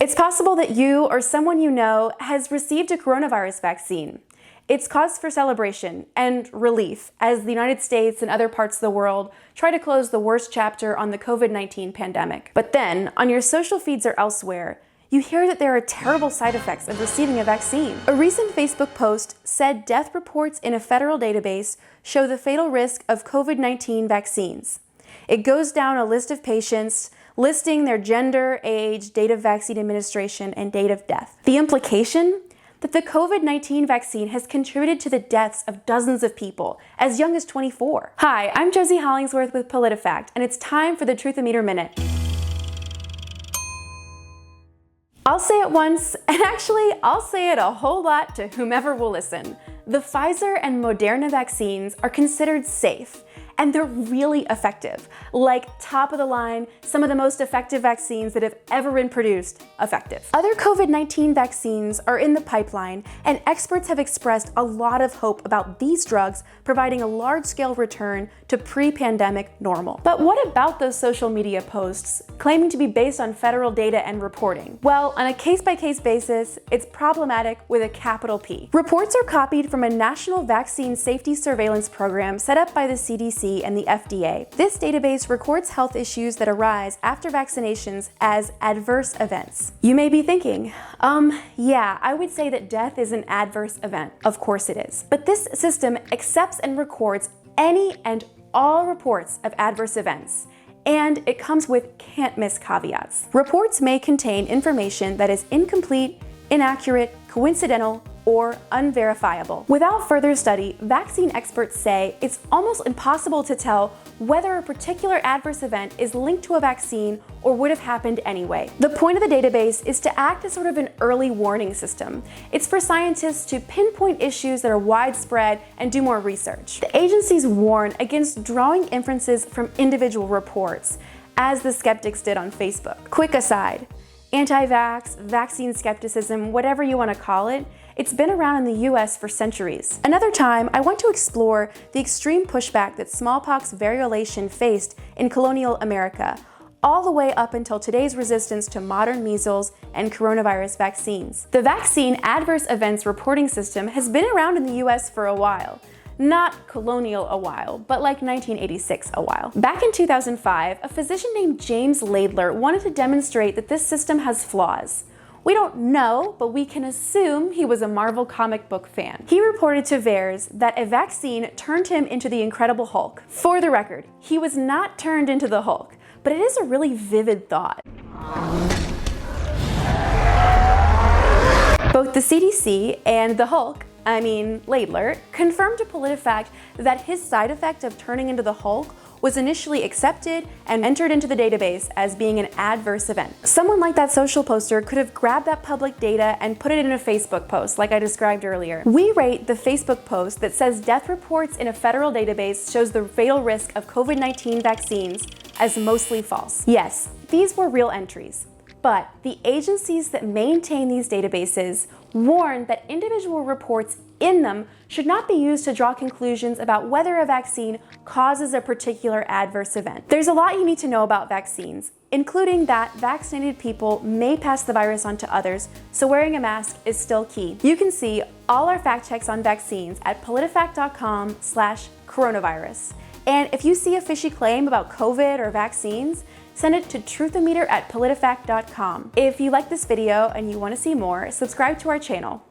It's possible that you or someone you know has received a coronavirus vaccine. It's cause for celebration and relief as the United States and other parts of the world try to close the worst chapter on the COVID-19 pandemic. But then, on your social feeds or elsewhere, you hear that there are terrible side effects of receiving a vaccine. A recent Facebook post said death reports in a federal database show the fatal risk of COVID-19 vaccines. It goes down a list of patients, listing their gender, age, date of vaccine administration, and date of death. The implication? That the COVID-19 vaccine has contributed to the deaths of dozens of people, as young as 24. Hi, I'm Josie Hollingsworth with PolitiFact, and it's time for the Truth-O-Meter Minute. I'll say it once, and actually, I'll say it a whole lot to whomever will listen. The Pfizer and Moderna vaccines are considered safe, and they're really effective. Like top of the line, some of the most effective vaccines that have ever been produced, effective. Other COVID-19 vaccines are in the pipeline, and experts have expressed a lot of hope about these drugs providing a large-scale return to pre-pandemic normal. But what about those social media posts claiming to be based on federal data and reporting? Well, on a case-by-case basis, it's problematic with a capital P. Reports are copied from a national vaccine safety surveillance program set up by the CDC and the FDA. This database records health issues that arise after vaccinations as adverse events. You may be thinking, yeah, I would say that death is an adverse event. Of course it is. But this system accepts and records any and all reports of adverse events. And it comes with can't-miss caveats. Reports may contain information that is incomplete, inaccurate, coincidental, or unverifiable. Without further study, vaccine experts say it's almost impossible to tell whether a particular adverse event is linked to a vaccine or would have happened anyway. The point of the database is to act as sort of an early warning system. It's for scientists to pinpoint issues that are widespread and do more research. The agencies warn against drawing inferences from individual reports, as the skeptics did on Facebook. Quick aside, anti-vax, vaccine skepticism, whatever you want to call it, it's been around in the US for centuries. Another time, I want to explore the extreme pushback that smallpox variolation faced in colonial America, all the way up until today's resistance to modern measles and coronavirus vaccines. The vaccine adverse events reporting system has been around in the US for a while. Not colonial a while, but like 1986 a while. Back in 2005, a physician named James Laidler wanted to demonstrate that this system has flaws. We don't know, but we can assume he was a Marvel comic book fan. He reported to VAERS that a vaccine turned him into the Incredible Hulk. For the record, he was not turned into the Hulk, but it is a really vivid thought. Both the CDC and the Hulk, Laidler, confirmed to PolitiFact that his side effect of turning into the Hulk was initially accepted and entered into the database as being an adverse event. Someone like that social poster could have grabbed that public data and put it in a Facebook post, like I described earlier. We rate the Facebook post that says death reports in a federal database shows the fatal risk of COVID-19 vaccines as mostly false. Yes, these were real entries. But the agencies that maintain these databases warn that individual reports in them should not be used to draw conclusions about whether a vaccine causes a particular adverse event. There's a lot you need to know about vaccines, including that vaccinated people may pass the virus on to others, so wearing a mask is still key. You can see all our fact checks on vaccines at politifact.com/coronavirus. And if you see a fishy claim about COVID or vaccines, send it to truthometer@politifact.com. If you like this video and you want to see more, subscribe to our channel.